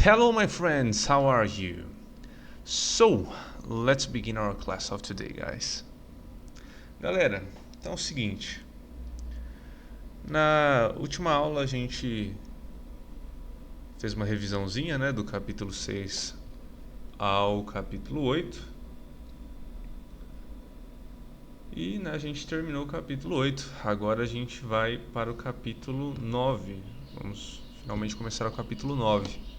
Hello, my friends, how are you? So, let's begin our class of today, guys. Galera, então é o seguinte. Na última aula a gente fez uma revisãozinha, né, do capítulo 6 ao capítulo 8. E a gente terminou o capítulo 8. Agora a gente vai para o capítulo 9. Vamos finalmente começar o capítulo 9.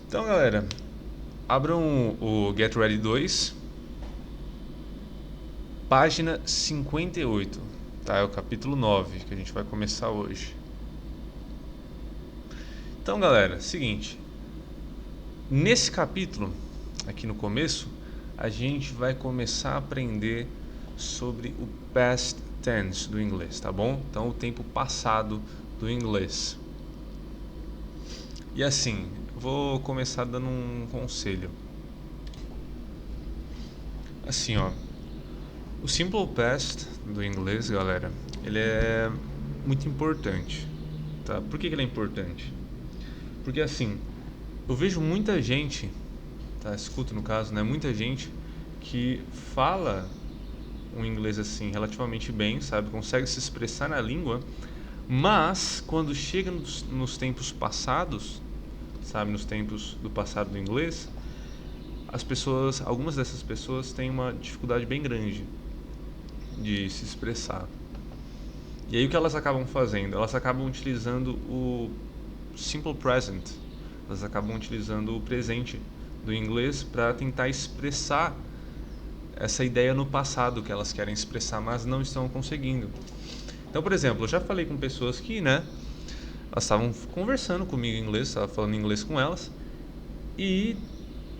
Então, galera, abram o Get Ready 2, página 58, tá? É o capítulo 9 que a gente vai começar hoje. Então, galera, seguinte, nesse capítulo, aqui no começo, a gente vai começar a aprender sobre o past tense do inglês, tá bom? Então, o tempo passado do inglês. E assim, vou começar dando um conselho. Assim, ó, o simple past do inglês, galera, ele é muito importante, tá? Por que ele é importante? Porque assim, eu vejo muita gente, tá? Escuto no caso, né? Muita gente que fala um inglês assim relativamente bem, sabe? Consegue se expressar na língua, mas quando chega nos tempos passados, sabe? Nos tempos do passado do inglês, as pessoas, algumas dessas pessoas têm uma dificuldade bem grande de se expressar. E aí o que elas acabam fazendo? Elas acabam utilizando o simple present. Elas acabam utilizando o presente do inglês para tentar expressar essa ideia no passado que elas querem expressar, mas não estão conseguindo. Então, por exemplo, eu já falei com pessoas que, né, elas estavam conversando comigo em inglês, estava falando inglês com elas, e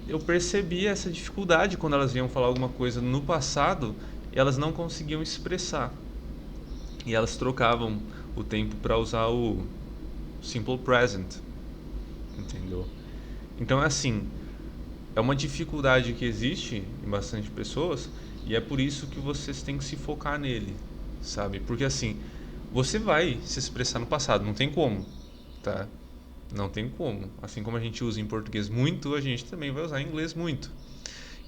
eu percebi essa dificuldade quando elas iam falar alguma coisa no passado e elas não conseguiam expressar. E elas trocavam o tempo para usar o simple present, entendeu? Então é assim, é uma dificuldade que existe em bastante pessoas e é por isso que vocês têm que se focar nele, sabe? Porque assim, você vai se expressar no passado, não tem como, tá? Não tem como. Assim como a gente usa em português muito, a gente também vai usar em inglês muito.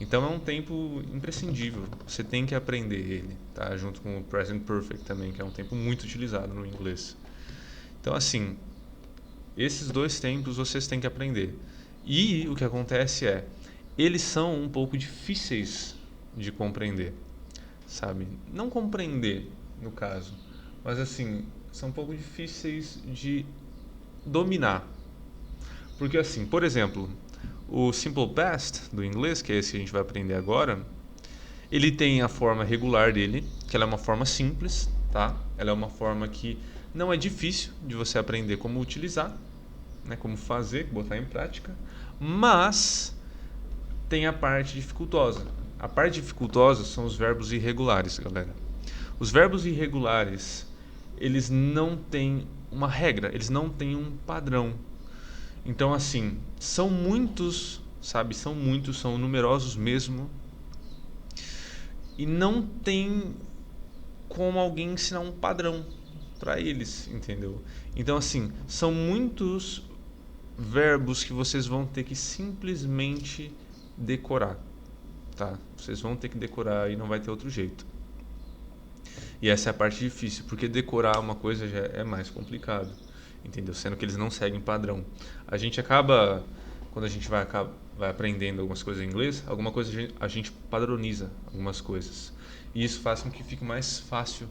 Então é um tempo imprescindível. Você tem que aprender ele, tá? Junto com o present perfect também, que é um tempo muito utilizado no inglês. Então assim, esses dois tempos vocês têm que aprender. E o que acontece é, eles são um pouco difíceis de compreender, sabe? Não compreender, no caso, mas assim, são um pouco difíceis de dominar. Porque assim, por exemplo, o simple past do inglês, que é esse que a gente vai aprender agora, ele tem a forma regular dele, que ela é uma forma simples, tá? Ela é uma forma que não é difícil de você aprender como utilizar, né? Como fazer, botar em prática, mas tem a parte dificultosa. A parte dificultosa são os verbos irregulares, galera. Os verbos irregulares, eles não têm uma regra, eles não têm um padrão. Então, assim, são muitos, sabe? São muitos, são numerosos mesmo. E não tem como alguém ensinar um padrão para eles, entendeu? Então, assim, são muitos verbos que vocês vão ter que simplesmente decorar, tá? Vocês vão ter que decorar e não vai ter outro jeito. E essa é a parte difícil, porque decorar uma coisa já é mais complicado, entendeu? Sendo que eles não seguem padrão. A gente acaba, quando a gente vai aprendendo algumas coisas em inglês, alguma coisa a gente padroniza algumas coisas. E isso faz com que fique mais fácil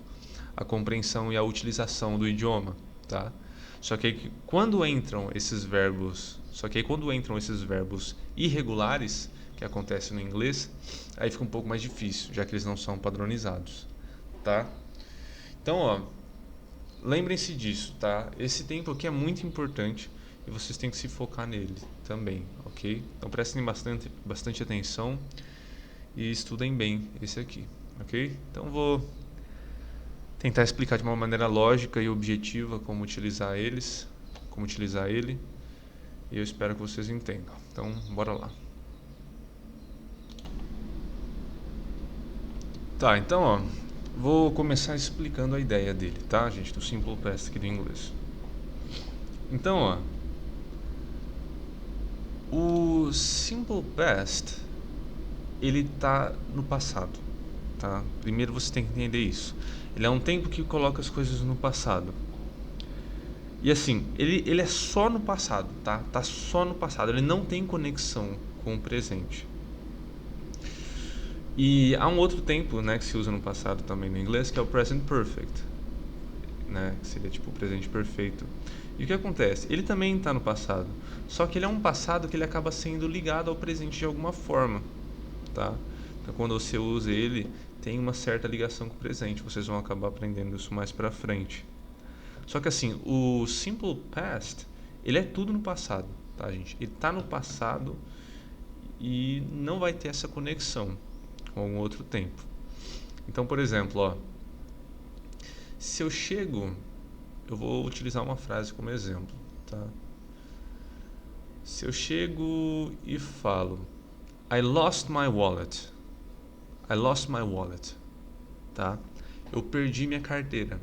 a compreensão e a utilização do idioma, tá? Só que aí, quando entram esses verbos irregulares, que acontecem no inglês, aí fica um pouco mais difícil, já que eles não são padronizados, tá? Então, ó, lembrem-se disso, tá? Esse tempo aqui é muito importante e vocês têm que se focar nele também, ok? Então prestem bastante atenção e estudem bem esse aqui, ok? Então vou tentar explicar de uma maneira lógica e objetiva como utilizar ele, e eu espero que vocês entendam. Então, bora lá. Tá, então, ó, vou começar explicando a ideia dele, tá, gente, do simple past aqui do inglês. Então, ó, o simple past, ele tá no passado, tá? Primeiro você tem que entender isso. Ele é um tempo que coloca as coisas no passado. E assim, ele é só no passado, tá? Tá só no passado. Ele não tem conexão com o presente. E há um outro tempo, né, que se usa no passado também no inglês, que é o present perfect, né? Que seria tipo o presente perfeito. E o que acontece? Ele também está no passado. Só que ele é um passado que ele acaba sendo ligado ao presente de alguma forma, tá? Então quando você usa ele, tem uma certa ligação com o presente. Vocês vão acabar aprendendo isso mais pra frente. Só que assim, o simple past, ele é tudo no passado, tá, gente? Ele tá no passado e não vai ter essa conexão com algum outro tempo. Então, por exemplo, ó, se eu chego, eu vou utilizar uma frase como exemplo, tá? Se eu chego e falo, I lost my wallet. I lost my wallet, tá? Eu perdi minha carteira.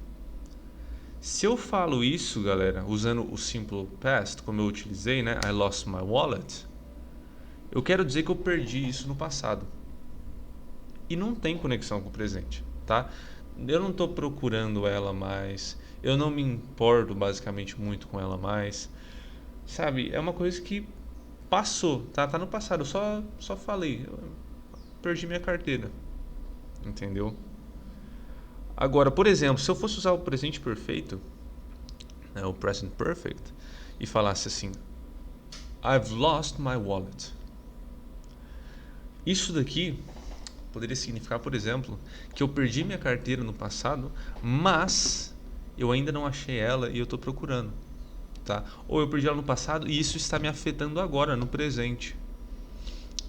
Se eu falo isso, galera, usando o simple past, como eu utilizei, né? I lost my wallet. Eu quero dizer que eu perdi isso no passado. E não tem conexão com o presente, tá? Eu não estou procurando ela mais. Eu não me importo basicamente muito com ela mais. Sabe? É uma coisa que passou, tá? Tá no passado. Eu só falei. Eu perdi minha carteira. Entendeu? Agora, por exemplo, se eu fosse usar o presente perfeito, né, o present perfect, e falasse assim: I've lost my wallet. Isso daqui poderia significar, por exemplo, que eu perdi minha carteira no passado, mas eu ainda não achei ela e eu estou procurando, tá? Ou eu perdi ela no passado e isso está me afetando agora, no presente,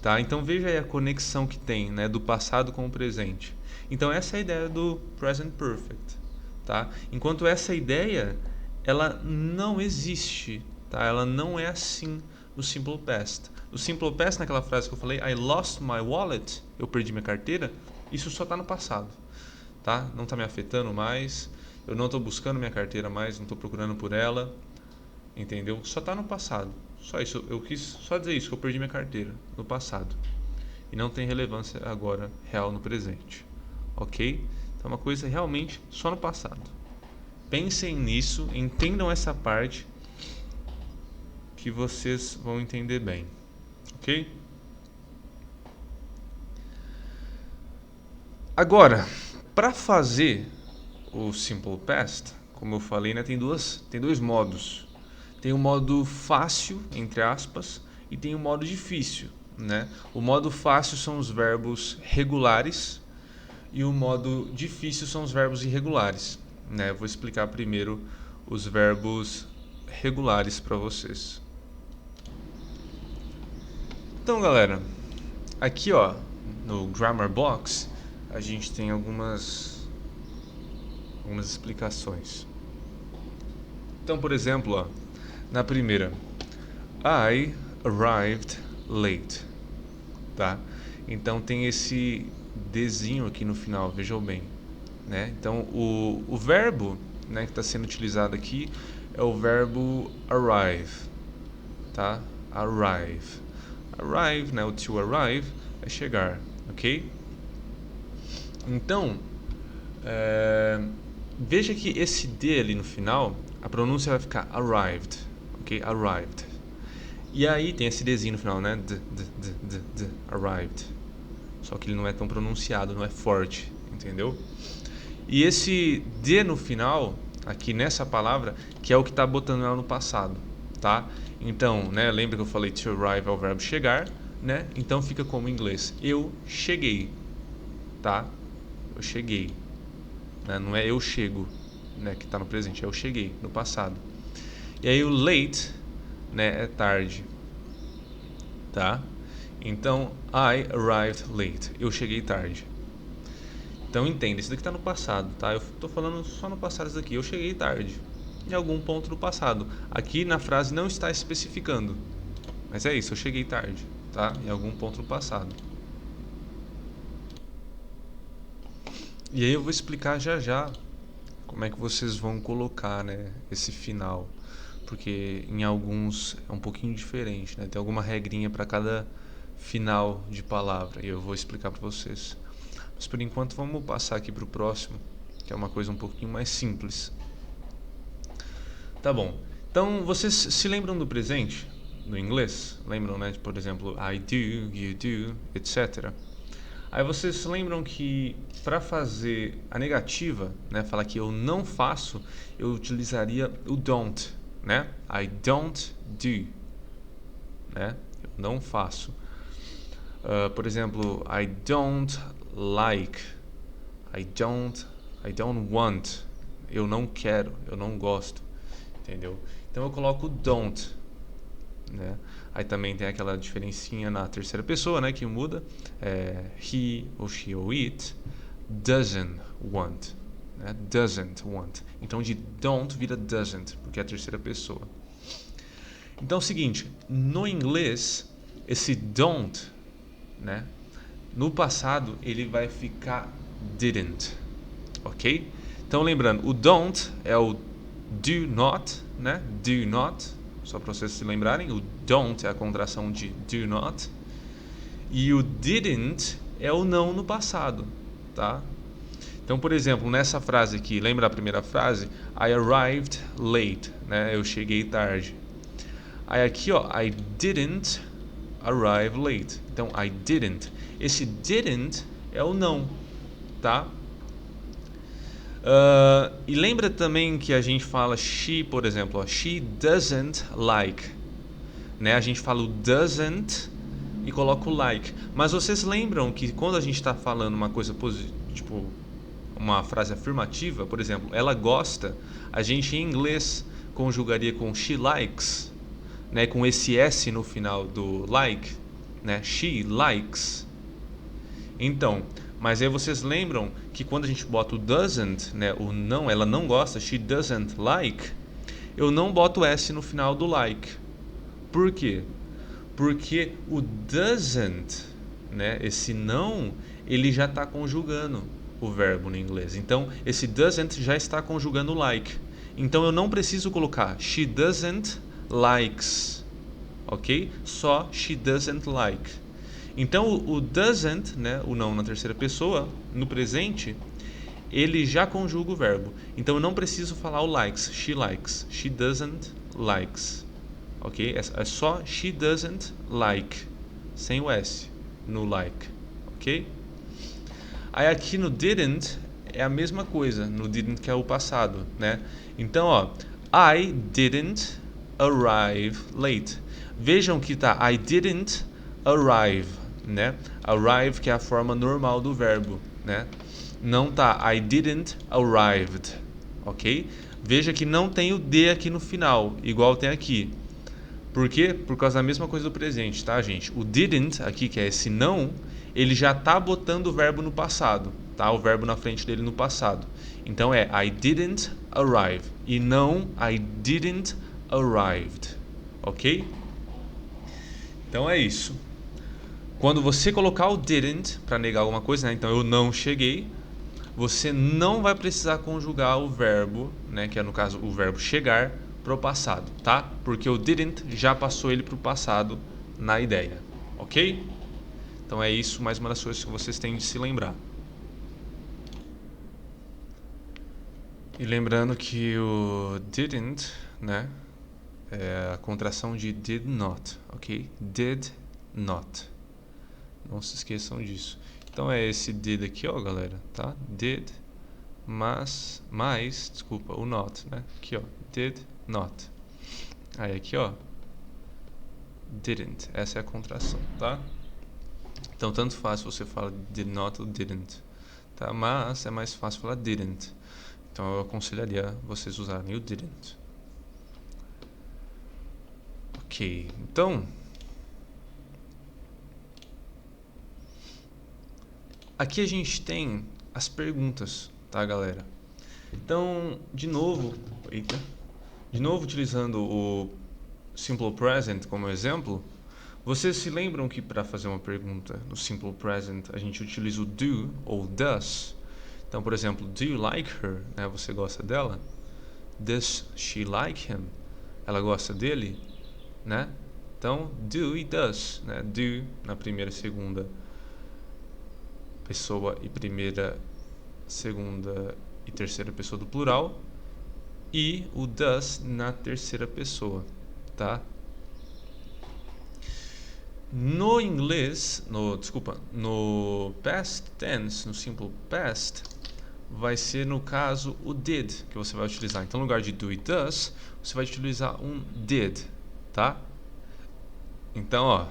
tá? Então veja aí a conexão que tem, né, do passado com o presente. Então essa é a ideia do present perfect, tá? Enquanto essa ideia, ela não existe, tá? Ela não é assim no simple past. No simple past, naquela frase que eu falei, I lost my wallet, eu perdi minha carteira, isso só está no passado, tá? Não está me afetando mais, eu não estou buscando minha carteira mais, não estou procurando por ela, entendeu? Só está no passado. Só isso, eu quis só dizer isso, que eu perdi minha carteira no passado. E não tem relevância agora real no presente, ok? Então é uma coisa realmente só no passado. Pensem nisso, entendam essa parte que vocês vão entender bem, ok? Agora, para fazer o simple past, como eu falei, né, tem dois modos. Tem o modo fácil, entre aspas, e tem o modo difícil, né? O modo fácil são os verbos regulares e o modo difícil são os verbos irregulares, né? Eu vou explicar primeiro os verbos regulares para vocês. Então, galera, aqui, ó, no Grammar Box, a gente tem algumas explicações. Então, por exemplo, ó, na primeira, I arrived late, tá? Então tem esse desenho aqui no final, vejam bem, né? Então o verbo, né, que está sendo utilizado aqui é o verbo arrive, tá? Arrive, arrive, né? O to arrive é chegar, ok? Então veja que esse D ali no final, a pronúncia vai ficar arrived, ok? Arrived. E aí tem esse Dzinho no final, né? Arrived. Só que ele não é tão pronunciado, não é forte, entendeu? E esse D no final, aqui nessa palavra, que é o que está botando ela no passado, tá? Então, né? Lembra que eu falei to arrive é o verbo chegar, né? Então fica como em inglês. Eu cheguei, tá? Eu cheguei. Né? Não é eu chego, né? Que está no presente, é eu cheguei, no passado. E aí o late, né? É tarde, tá? Então, I arrived late. Eu cheguei tarde. Então, entenda, isso daqui está no passado, tá? Eu estou falando só no passado isso daqui. Eu cheguei tarde. Em algum ponto do passado. Aqui na frase não está especificando. Mas é isso, eu cheguei tarde, tá? Em algum ponto do passado. E aí eu vou explicar já já como é que vocês vão colocar, né, esse final. porque em alguns é um pouquinho diferente, né? Tem alguma regrinha para cada final de palavra e eu vou explicar para vocês. Mas por enquanto vamos passar aqui para o próximo, que é uma coisa um pouquinho mais simples. Tá bom. Então, vocês se lembram do presente no inglês? Lembram, né? Por exemplo, I do, you do, etc. Aí vocês se lembram que para fazer a negativa, né, falar que eu não faço, eu utilizaria o don't, né? I don't do, né? Eu não faço. Por exemplo, I don't like, I don't want, eu não quero, eu não gosto, entendeu? Então eu coloco don't, né? Aí também tem aquela diferencinha na terceira pessoa, né, que muda, he ou she ou it doesn't want, né? Doesn't want. Então de don't vira doesn't, porque é a terceira pessoa. Então é o seguinte, no inglês esse don't, né, no passado ele vai ficar didn't, ok? Então lembrando, o don't é o do not, né? Do not, só para vocês se lembrarem, o don't é a contração de do not. E o didn't é o não no passado, tá? Então, por exemplo, nessa frase aqui, lembra a primeira frase? I arrived late, né? Eu cheguei tarde. Aí aqui, ó, I didn't arrive late. Então, I didn't. Esse didn't é o não, tá? E lembra também que a gente fala she, por exemplo, ó, she doesn't like, né? A gente fala o doesn't e coloca o like. Mas vocês lembram que quando a gente está falando uma coisa positiva, tipo uma frase afirmativa, por exemplo, ela gosta, a gente em inglês conjugaria com she likes, né? Com esse s no final do like, né? She likes. Então, mas aí vocês lembram que quando a gente bota o doesn't, né, o não, ela não gosta, she doesn't like, eu não boto s no final do like. Por quê? Porque o doesn't, né, esse não, ele já está conjugando o verbo no inglês. Então, esse doesn't já está conjugando like. Então, eu não preciso colocar she doesn't likes, ok? Só she doesn't like. Então o doesn't, né, o não na terceira pessoa, no presente, ele já conjuga o verbo. Então eu não preciso falar o likes, she likes, she doesn't likes, ok? É só she doesn't like, sem o s no like, ok? Aí aqui no didn't é a mesma coisa, no didn't que é o passado, né? Então ó, I didn't arrive late. Vejam que tá I didn't arrive, né? Arrive, que é a forma normal do verbo, né? Não tá I didn't arrived, ok? Veja que não tem o D aqui no final, igual tem aqui. Por quê? Por causa da mesma coisa do presente, tá, gente? O didn't aqui, que é esse não, ele já tá botando o verbo no passado, tá? O verbo na frente dele no passado. Então é I didn't arrive e não I didn't arrived, ok? Então é isso. Quando você colocar o didn't para negar alguma coisa, né? Então eu não cheguei, você não vai precisar conjugar o verbo, né? Que é no caso o verbo chegar, pro passado, tá? Porque o didn't já passou ele pro passado na ideia, ok? Então é isso, mais uma das coisas que vocês têm de se lembrar. E lembrando que o didn't, né? É a contração de did not, ok? Did not. Não se esqueçam disso. Então é esse did aqui, ó, galera, tá? Did, desculpa, o not, né? Aqui, ó, did not. Aí aqui, ó, didn't. Essa é a contração, tá? Então tanto faz se você fala did not ou didn't, tá? Mas é mais fácil falar didn't. Então eu aconselharia vocês usarem o didn't. Ok, então aqui a gente tem as perguntas, tá, galera? Então, de novo utilizando o Simple Present como exemplo, vocês se lembram que para fazer uma pergunta no Simple Present a gente utiliza o do ou does? Então, por exemplo, do you like her? Né? Você gosta dela? Does she like him? ela gosta dele, né? Então, do e does, né? Do na primeira, segunda pessoa e primeira, segunda e terceira pessoa do plural, e o does na terceira pessoa, tá? No inglês, no past tense, no simple past, vai ser no caso o did que você vai utilizar. Então, no lugar de do e does, você vai utilizar um did, tá? Então, ó,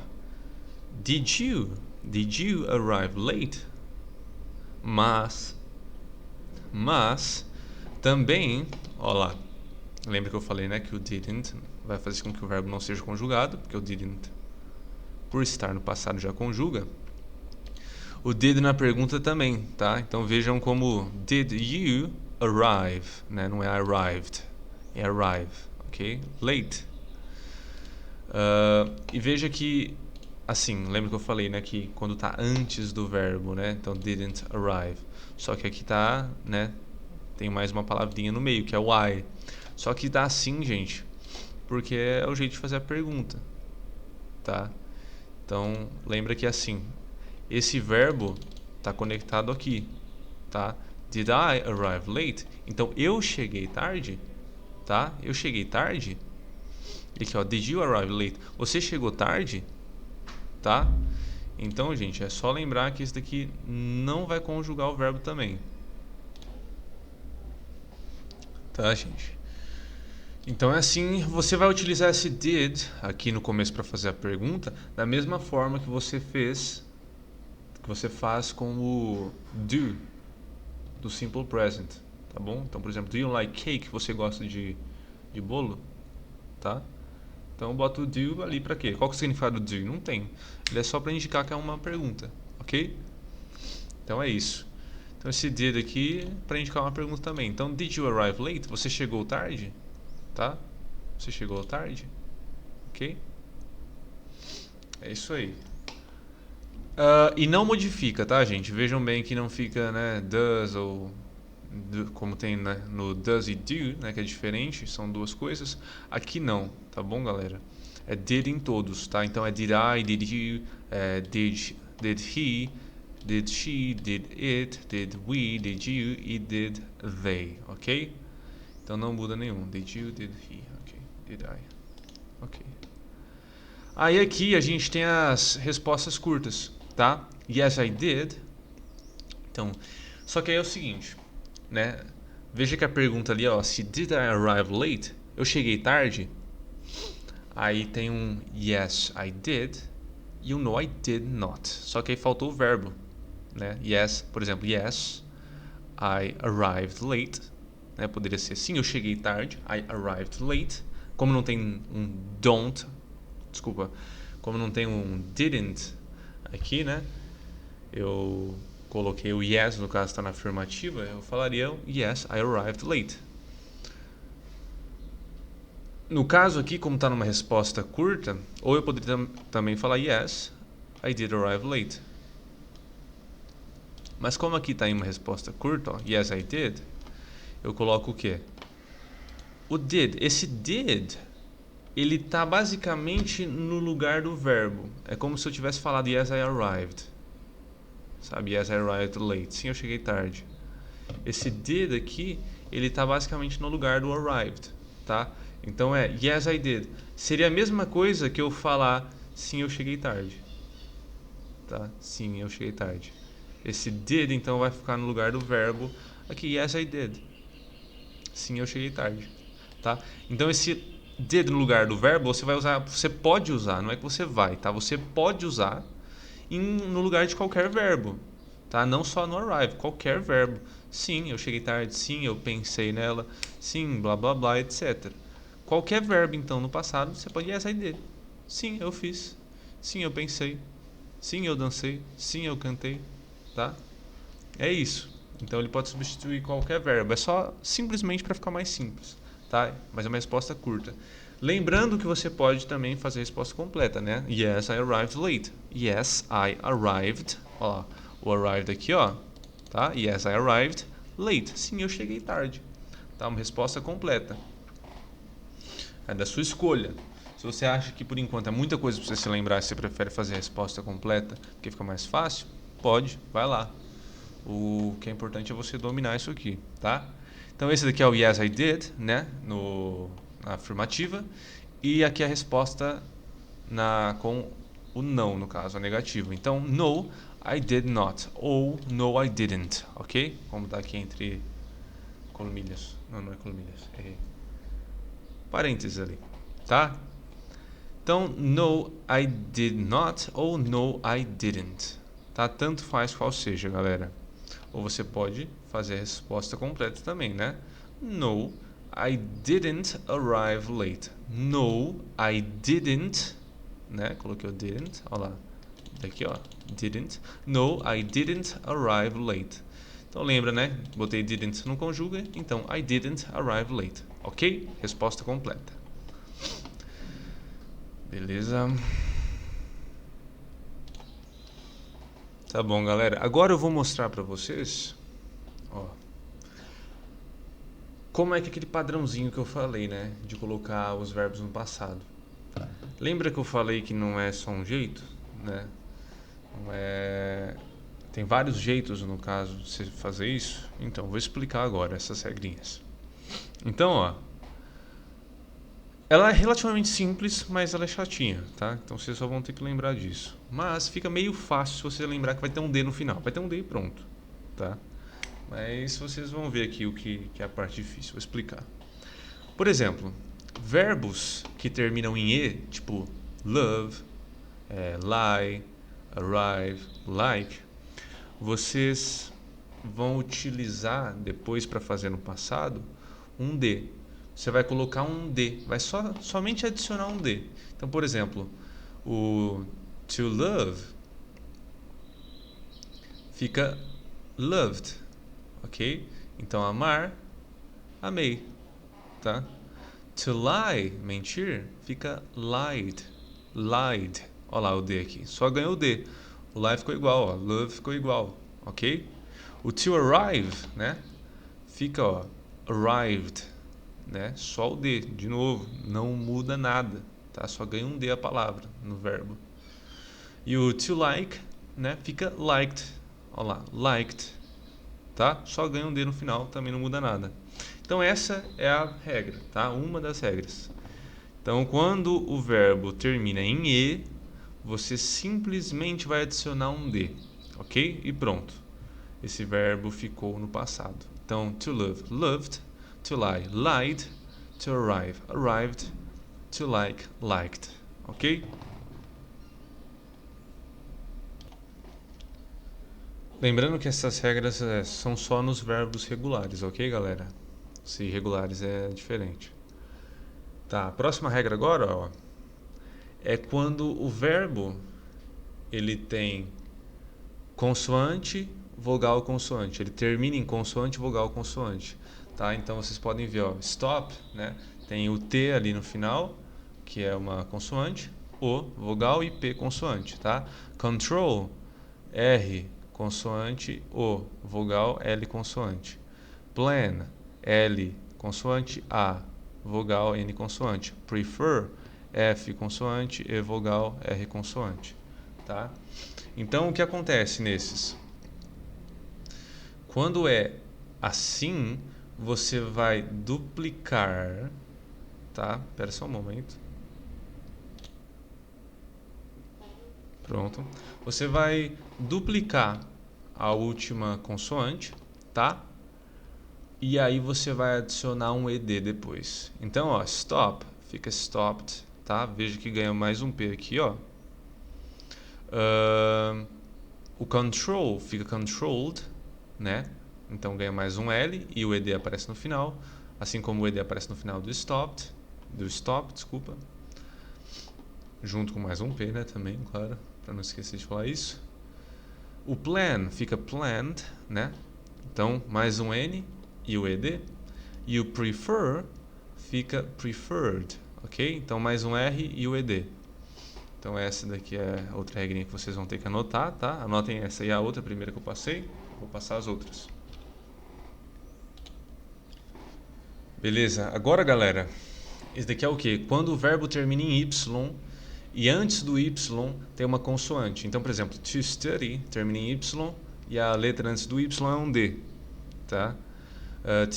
did you arrive late? Mas também, ó lá, lembra que eu falei, né, que o didn't vai fazer com que o verbo não seja conjugado, porque o didn't, por estar no passado, já conjuga. O did na pergunta também, tá? Então vejam como did you arrive, né? Não é arrived, é arrive, ok? Late. E veja que, assim, lembra que eu falei, né, que quando tá antes do verbo, né? Então didn't arrive. Só que aqui tá, né? Tem mais uma palavrinha no meio, que é why. Só que tá assim, gente, porque é o jeito de fazer a pergunta, tá? Então, lembra que assim, esse verbo tá conectado aqui, tá? Did I arrive late? Então, eu cheguei tarde, tá? Eu cheguei tarde. E aqui, ó, did you arrive late? Você chegou tarde, tá? Então, gente, é só lembrar que esse daqui não vai conjugar o verbo também. Tá, gente? Então é assim, você vai utilizar esse did aqui no começo para fazer a pergunta, da mesma forma que você faz com o do simple present, tá bom? Então, por exemplo, do you like cake? Você gosta de bolo? Tá? Então bota o do ali para quê? Qual que é o significado do do? Não tem. Ele é só para indicar que é uma pergunta, ok? Então é isso. Então esse did aqui para indicar uma pergunta também. Então, did you arrive late? Você chegou tarde? Tá? Você chegou tarde? Ok? É isso aí. E não modifica, tá, gente? Vejam bem que não fica, né, does ou como tem, né, no does e do, né, que é diferente, são duas coisas. Aqui não, tá bom, galera? É did em todos, tá? Então é did I, did you, did he, did she, did it, did we, did you e did they, ok? Então não muda nenhum. Did you, did he, ok? Did I, ok? Aí aqui a gente tem as respostas curtas, tá? Yes, I did. Então, só que aí é o seguinte, né? Veja que a pergunta ali, ó, se did I arrive late? Eu cheguei tarde? Aí tem um yes, I did. E um no, I did not. Só que aí faltou o verbo, né? Yes, por exemplo, yes, I arrived late. Né? Poderia ser sim, eu cheguei tarde. I arrived late. Como não tem um don't, como não tem um didn't aqui, né? Eu coloquei o yes, no caso está na afirmativa, eu falaria yes, I arrived late. No caso aqui, como está numa resposta curta, ou eu poderia também falar yes, I did arrive late. Mas como aqui está em uma resposta curta, ó, yes, I did, eu coloco o quê? O did. Esse did, ele está basicamente no lugar do verbo. É como se eu tivesse falado yes, I arrived. Sabe, yes, I arrived late. Sim, eu cheguei tarde. Esse did aqui, ele está basicamente no lugar do arrived, tá? Então é yes, I did. Seria a mesma coisa que eu falar sim, eu cheguei tarde. Tá? Sim, eu cheguei tarde. Esse did, então, vai ficar no lugar do verbo aqui, yes, I did. Sim, eu cheguei tarde. Tá? Então esse did no lugar do verbo, você vai usar, você pode usar, não é que você vai, tá? Você pode usar no lugar de qualquer verbo, tá? Não só no arrive, qualquer verbo. Sim, eu cheguei tarde. Sim, eu pensei nela. Sim, blá blá blá, etc. Qualquer verbo, então, no passado, você pode yes, I did. Sim, eu fiz. Sim, eu pensei. Sim, eu dancei. Sim, eu cantei. Tá? É isso. Então, ele pode substituir qualquer verbo. É só simplesmente para ficar mais simples, tá? Mas é uma resposta curta. Lembrando que você pode também fazer a resposta completa, né? Yes, I arrived late. Yes, I arrived. Ó, o arrived aqui, ó. Tá? Yes, I arrived late. Sim, eu cheguei tarde. Tá? Uma resposta completa. É da sua escolha. Se você acha que por enquanto é muita coisa para você se lembrar, se você prefere fazer a resposta completa, porque fica mais fácil, pode, vai lá. O que é importante é você dominar isso aqui, tá? Então esse daqui é o yes I did, né? Na afirmativa. E aqui a resposta com o não, no caso, a negativa. Então, no, I did not. Ou no, I didn't, ok? Como tá aqui entre colmilhas. Não, não é colmilhas. É parênteses ali, tá? Então, no, I did not ou no, I didn't. Tá? Tanto faz qual seja, galera. Ou você pode fazer a resposta completa também, né? No, I didn't arrive late. No, I didn't, né? Coloquei o didn't, olha lá. Daqui, ó, didn't. No, I didn't arrive late. Então lembra, né? Botei didn't no conjuga, então I didn't arrive late. Ok? Resposta completa. Beleza? Tá bom, galera. Agora eu vou mostrar pra vocês, ó, como é que aquele padrãozinho que eu falei, né? De colocar os verbos no passado. Lembra que eu falei que não é só um jeito, né? Não é... Tem vários jeitos, no caso, de você fazer isso. Então, vou explicar agora essas regrinhas. Então, ó, ela é relativamente simples, mas ela é chatinha, tá? Então vocês só vão ter que lembrar disso. Mas fica meio fácil se você lembrar que vai ter um D no final. Vai ter um D e pronto, tá? Mas vocês vão ver aqui o que é a parte difícil. Vou explicar. Por exemplo, verbos que terminam em E, tipo love, lie, arrive, like, vocês vão utilizar depois para fazer no passado um D. Você vai colocar um D, vai somente adicionar um D. Então, por exemplo, o to love fica loved, ok? Então, amar, amei, tá? To lie, mentir, fica lied, lied. Olha lá o D aqui, só ganhou o D. O lie ficou igual, ó, love ficou igual, ok? O to arrive, né? Fica, ó, arrived, né? Só o D, de novo, não muda nada, tá? Só ganha um D a palavra no verbo. E o to like, né? Fica liked, olha lá, liked, tá? Só ganha um D no final, também não muda nada. Então essa é a regra, tá? Uma das regras. Então quando o verbo termina em E, você simplesmente vai adicionar um D, ok? E pronto. Esse verbo ficou no passado. Então, to love, loved. To lie, lied. To arrive, arrived. To like, liked. Ok? Lembrando que essas regras são só nos verbos regulares, ok, galera? Se irregulares é diferente. Tá, a próxima regra agora, ó, é quando o verbo ele tem consoante, vogal, consoante. Ele termina em consoante, vogal, consoante. Tá? Então vocês podem ver, ó, stop, né? Tem o T ali no final, que é uma consoante, O, vogal e P, consoante, tá? Control, R, consoante, O, vogal, L, consoante. Plan, L, consoante, A, vogal, N, consoante. Prefer, F, consoante, E, vogal, R, consoante, tá? Então, o que acontece nesses? Quando é assim, você vai duplicar, tá? Espera só um momento. Pronto. Você vai duplicar a última consoante, tá? E aí você vai adicionar um ED depois. Então, ó, stop, fica stopped, tá? Veja que ganha mais um P aqui, ó. O control fica controlled, né? Então ganha mais um L e o ED aparece no final, assim como o ED aparece no final do stop, desculpa. Junto com mais um P, né, também, claro, para não esquecer de falar isso. O plan fica planned, né? Então mais um N e o ED. E o prefer fica preferred, ok? Então mais um R e o ED. Então essa daqui é outra regrinha que vocês vão ter que anotar, tá? Anotem essa e a outra, a primeira que eu passei. Vou passar as outras. Beleza, agora galera, Esse daqui é o quê? Quando o verbo termina em Y e antes do Y tem uma consoante. Então, por exemplo, to study termina em Y e a letra antes do Y é um D, tá?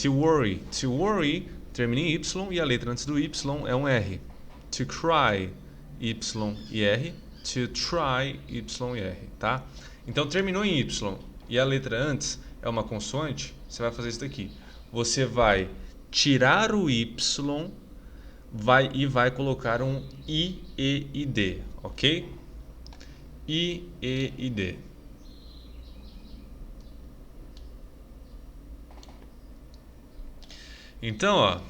To worry termina em Y e a letra antes do Y é um R. To cry, Y e R. To try, Y e R, tá? Então, terminou em Y e a letra antes é uma consoante, você vai fazer isso daqui. Você vai tirar o Y vai colocar um I, E e D, ok? I, E D. Então, ó,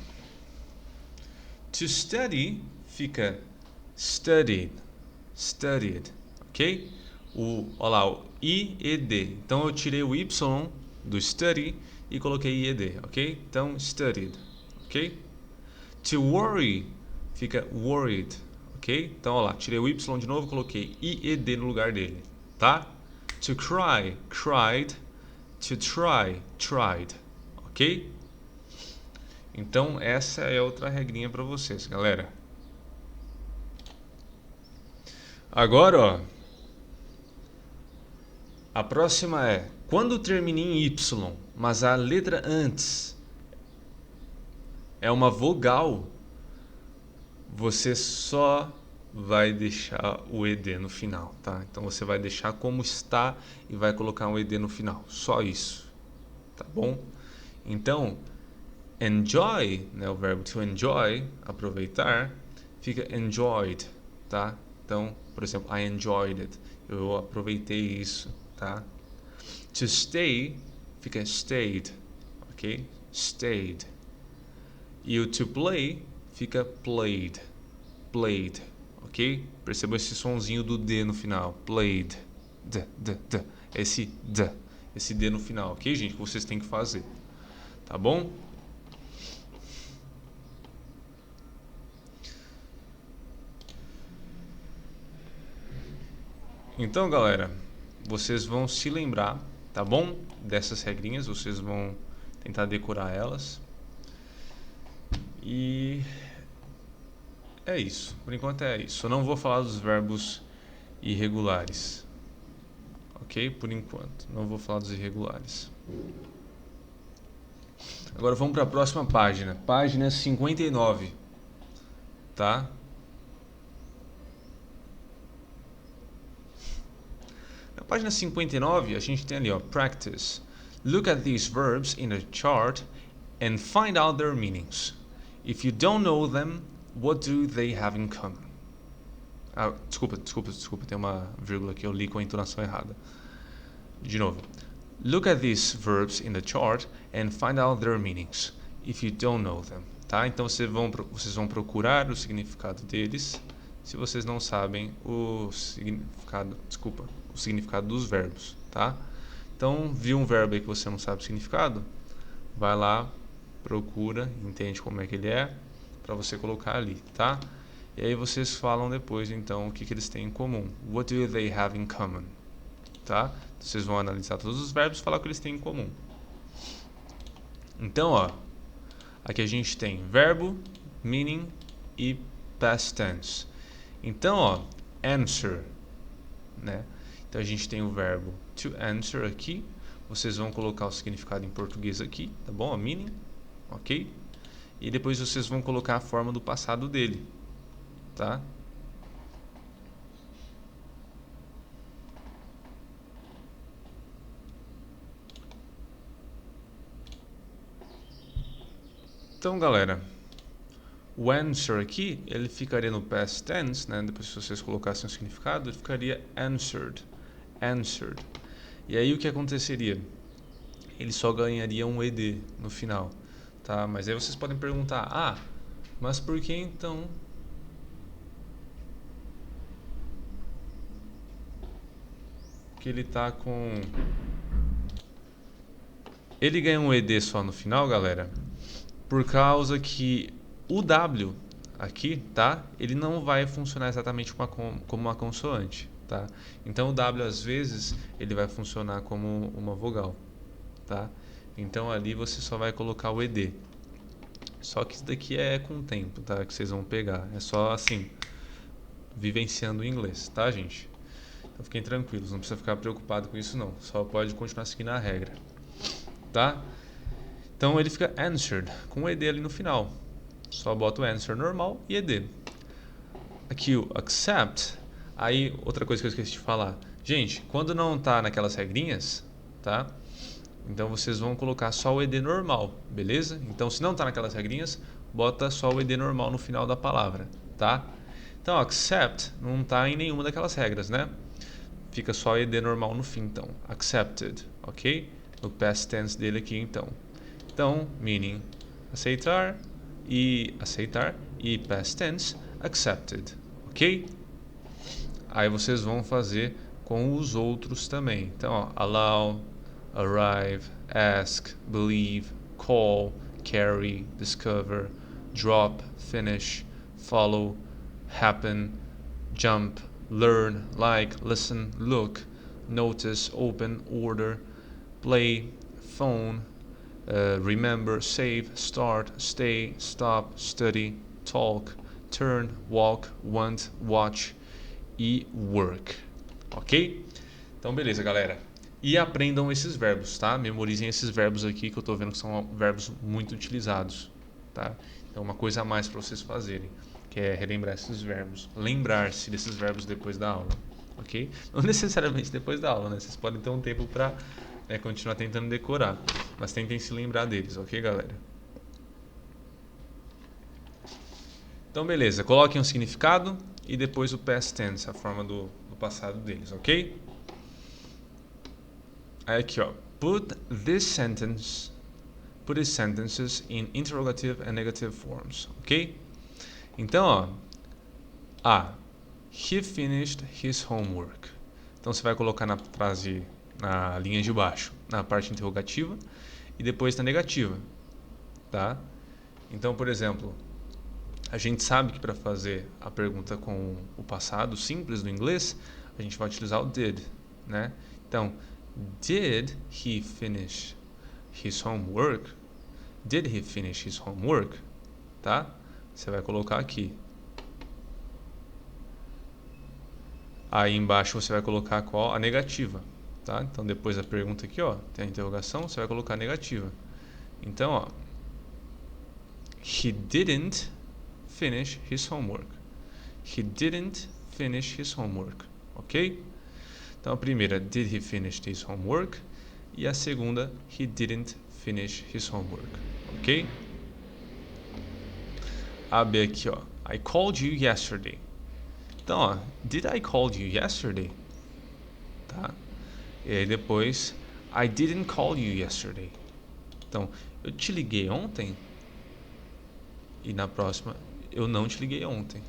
to study fica studied, ok? Ó lá, o I, E D. Então eu tirei o Y do study e coloquei I, E D, ok? Então, studied, ok? To worry fica worried, ok? Então, ó lá, tirei o Y de novo, coloquei I, E D no lugar dele, tá? To cry, cried. To try, tried, ok? Então, essa é outra regrinha para vocês, galera. Agora, ó, a próxima é quando termina em Y, mas a letra antes é uma vogal, você só vai deixar o ED no final, tá? Então você vai deixar como está e vai colocar um ED no final, só isso, tá bom? Então, enjoy, né, o verbo to enjoy, aproveitar, fica enjoyed, tá? Então, por exemplo, I enjoyed it, eu aproveitei isso, tá? To stay, fica stayed, ok? Stayed. E o to play fica played, ok? Perceba esse sonzinho do D no final, played, d, esse D no final, ok, gente? Que vocês têm que fazer, tá bom? Então, galera, vocês vão se lembrar, tá bom? Dessas regrinhas, vocês vão tentar decorar elas. E é isso, por enquanto é isso. Eu não vou falar dos verbos irregulares, ok? Por enquanto, não vou falar dos irregulares. Agora vamos para a próxima página, página 59, tá? Na página 59, a gente tem ali, ó, practice. Look at these verbs in a chart and find out their meanings. If you don't know them, what do they have in common? Ah, desculpa, tem uma vírgula que eu li com a entonação errada. De novo. Look at these verbs in the chart and find out their meanings, if you don't know them. Tá? Então vocês vão procurar o significado deles, se vocês não sabem o significado dos verbos, tá? Então, viu um verbo aí que você não sabe o significado? Vai lá, procura, entende como é que ele é, para você colocar ali, tá? E aí vocês falam depois, então, o que eles têm em comum. What do they have in common? Tá? Vocês vão analisar todos os verbos e falar o que eles têm em comum. Então, ó, aqui a gente tem verbo, meaning e past tense. Então, ó, answer, né? Então a gente tem o verbo to answer aqui. Vocês vão colocar o significado em português aqui, tá bom? A meaning, ok? E depois vocês vão colocar a forma do passado dele, tá? Então, galera, o answer aqui, ele ficaria no past tense, né? Depois se vocês colocassem o significado, ele ficaria answered. E aí o que aconteceria? Ele só ganharia um ED no final, tá? Mas aí vocês podem perguntar, ah, mas por que então que ele tá com... Ele ganha um ED só no final, galera, por causa que o W aqui, tá? Ele não vai funcionar exatamente como uma consoante, tá? Então o W às vezes ele vai funcionar como uma vogal, tá? Então ali você só vai colocar o ED. Só que isso daqui é com o tempo, tá? Que vocês vão pegar. É só assim, vivenciando o inglês, tá, gente? Então fiquem tranquilos, não precisa ficar preocupado com isso não. Só pode continuar seguindo a regra, tá? Então ele fica answered, com o ED ali no final. Só bota o answer normal e ED. Aqui o accept. Aí outra coisa que eu esqueci de falar. Gente, quando não tá naquelas regrinhas, tá? Então vocês vão colocar só o ED normal, beleza? Então se não tá naquelas regrinhas, bota só o ED normal no final da palavra, tá? Então accept não tá em nenhuma daquelas regras, né? Fica só ED normal no fim, então. Accepted, ok? No past tense dele aqui, então. Então, meaning aceitar e past tense accepted, ok? Aí vocês vão fazer com os outros também. Então, ó, allow, arrive, ask, believe, call, carry, discover, drop, finish, follow, happen, jump, learn, like, listen, look, notice, open, order, play, phone, remember, save, start, stay, stop, study, talk, turn, walk, want, watch e work. Ok? Então, beleza, galera. E aprendam esses verbos, tá? Memorizem esses verbos aqui que eu tô vendo que são verbos muito utilizados, tá? Então, uma coisa a mais para vocês fazerem, que é relembrar esses verbos. Lembrar-se desses verbos depois da aula, ok? Não necessariamente depois da aula, né? Vocês podem ter um tempo para continuar tentando decorar, mas tentem se lembrar deles, ok, galera? Então, beleza. Coloquem o significado e depois o past tense, a forma do passado deles, ok? Aí aqui, ó. Put these sentences in interrogative and negative forms, ok? Então, ó. A. He finished his homework. Então, você vai colocar na frase, na linha de baixo, na parte interrogativa e depois na negativa, tá? Então, por exemplo, a gente sabe que para fazer a pergunta com o passado simples do inglês, a gente vai utilizar o did, né? Então, did he finish his homework? Did he finish his homework? Tá? Você vai colocar aqui. Aí embaixo você vai colocar qual? A negativa, tá? Então depois da pergunta aqui, ó, tem a interrogação, você vai colocar a negativa. Então, ó, he didn't finish his homework. He didn't finish his homework, ok? Então a primeira, did he finish his homework? E a segunda, he didn't finish his homework, ok? A B aqui, ó, I called you yesterday. Então, ó, did I call you yesterday? Tá? E aí depois, I didn't call you yesterday. Então, eu te liguei ontem? E na próxima, eu não te liguei ontem,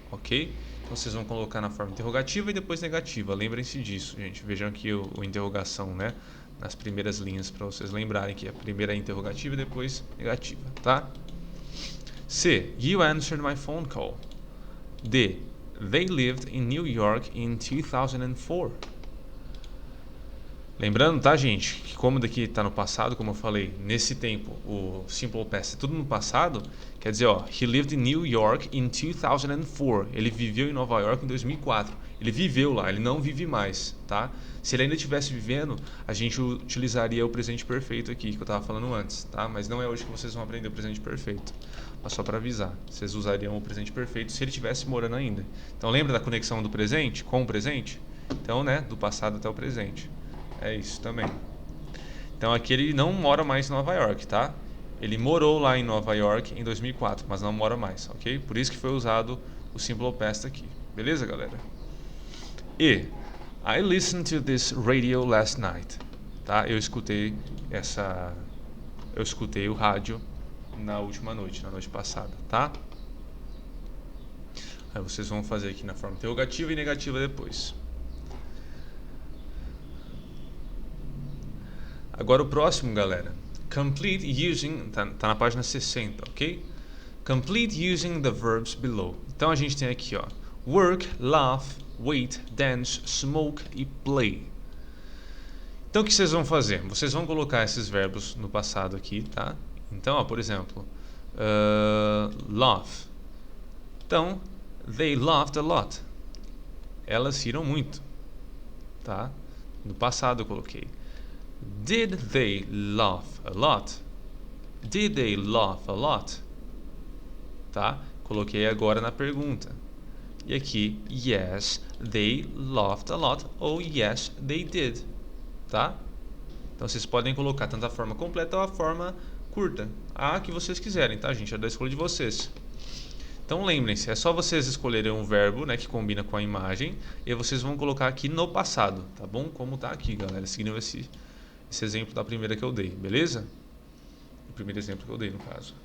ok? Então vocês vão colocar na forma interrogativa e depois negativa. Lembrem-se disso, gente. Vejam aqui o interrogação, né? Nas primeiras linhas, para vocês lembrarem que a primeira é interrogativa e depois negativa, tá? C. You answered my phone call. D. They lived in New York in 2004. Lembrando, tá, gente, que como daqui está no passado, como eu falei, nesse tempo, o Simple Past é tudo no passado, quer dizer, ó, he lived in New York in 2004. Ele viveu em Nova York em 2004. Ele viveu lá, ele não vive mais, tá? Se ele ainda estivesse vivendo, a gente utilizaria o presente perfeito aqui, que eu estava falando antes, tá? Mas não é hoje que vocês vão aprender o presente perfeito. Mas só para avisar, vocês usariam o presente perfeito se ele estivesse morando ainda. Então lembra da conexão do presente com o presente? Então, né, do passado até o presente. É isso também. Então aqui ele não mora mais em Nova York, tá? Ele morou lá em Nova York em 2004, mas não mora mais, ok? Por isso que foi usado o Simple Past aqui. Beleza, galera? E I listened to this radio last night. Tá? Eu escutei o rádio na última noite, na noite passada, tá? Aí vocês vão fazer aqui na forma interrogativa e negativa depois. Agora o próximo, galera. Complete using... Tá na página 60, ok? Complete using the verbs below. Então a gente tem aqui, ó. Work, laugh, wait, dance, smoke e play. Então o que vocês vão fazer? Vocês vão colocar esses verbos no passado aqui, tá? Então, ó, por exemplo, laugh. Então, they laughed a lot. Elas riram muito, tá? No passado eu coloquei. Did they laugh a lot? Did they laugh a lot? Tá? Coloquei agora na pergunta. E aqui, yes, they laughed a lot ou yes, they did. Tá? Então vocês podem colocar tanto a forma completa ou a forma curta. A que vocês quiserem, tá, gente? É da escolha de vocês. Então lembrem-se, é só vocês escolherem um verbo, né, que combina com a imagem e vocês vão colocar aqui no passado, tá bom? Como tá aqui, galera, seguindo esse exemplo da primeira que eu dei, beleza? O primeiro exemplo que eu dei, no caso.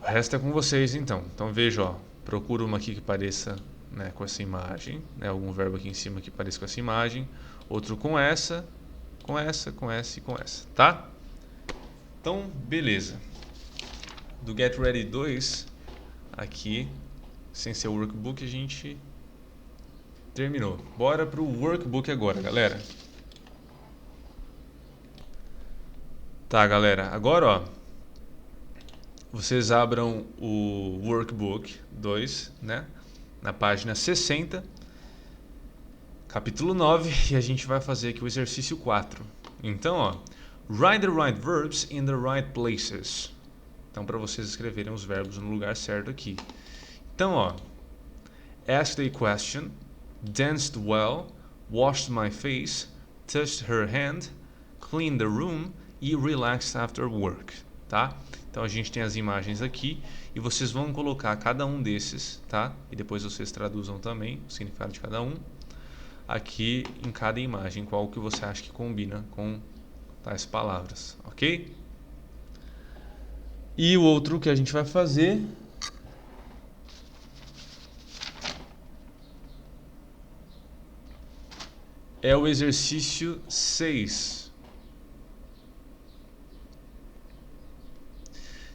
O resto é com vocês, então. Então veja, ó, procura uma aqui que pareça, né, com essa imagem, né, algum verbo aqui em cima que pareça com essa imagem, outro com essa e com essa, tá? Então, beleza. Do Get Ready 2, aqui, sem ser o workbook, a gente terminou. Bora pro workbook agora, galera. Tá, galera, agora, ó, vocês abram o workbook 2, né, na página 60, capítulo 9, e a gente vai fazer aqui o exercício 4. Então, ó, write the right verbs in the right places. Então, para vocês escreverem os verbos no lugar certo aqui. Então, ó, asked a question, danced well, washed my face, touched her hand, cleaned the room e relaxed after work, tá? Então a gente tem as imagens aqui e vocês vão colocar cada um desses, tá? E depois vocês traduzam também o significado de cada um aqui em cada imagem, qual que você acha que combina com tais palavras, ok? E o outro que a gente vai fazer é o exercício 6.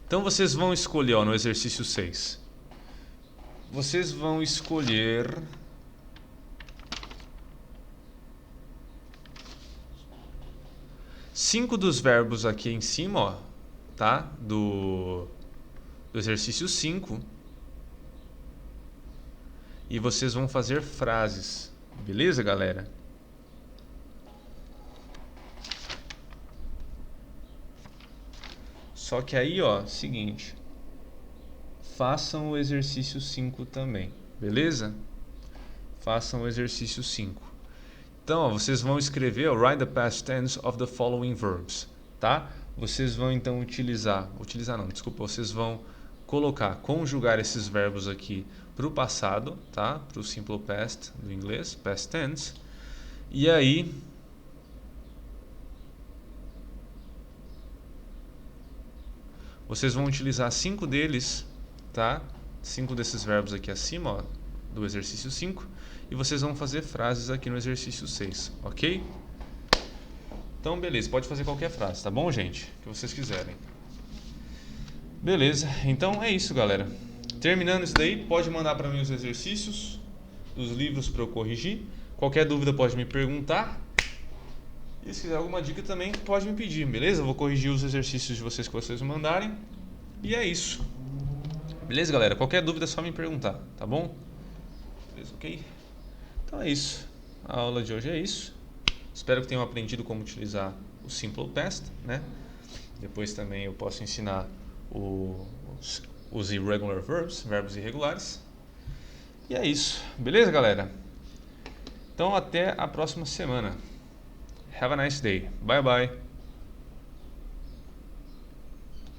Então vocês vão escolher, ó, no exercício 6. Vocês vão escolher cinco dos verbos aqui em cima, ó, tá? Do exercício 5. E vocês vão fazer frases. Beleza, galera? Só que aí, ó, seguinte. Façam o exercício 5 também. Beleza? Façam o exercício 5. Então, ó, vocês vão escrever, ó, write the past tense of the following verbs, tá? Vocês vão então vocês vão colocar, conjugar esses verbos aqui para o passado, tá? Para o simple past do inglês, past tense. E aí, vocês vão utilizar 5 deles, tá? 5 desses verbos aqui acima, ó, do exercício 5. E vocês vão fazer frases aqui no exercício 6, ok? Então, beleza, pode fazer qualquer frase, tá bom, gente? Que vocês quiserem. Beleza, então é isso, galera. Terminando isso daí, pode mandar para mim os exercícios dos livros para eu corrigir. Qualquer dúvida pode me perguntar. E se quiser alguma dica também, pode me pedir, beleza? Eu vou corrigir os exercícios de vocês que vocês me mandarem. E é isso. Beleza, galera? Qualquer dúvida é só me perguntar, tá bom? Beleza, ok? Então é isso. A aula de hoje é isso. Espero que tenham aprendido como utilizar o Simple Past, né? Depois também eu posso ensinar os Irregular Verbs, verbos irregulares. E é isso. Beleza, galera? Então até a próxima semana. Have a nice day. Bye bye.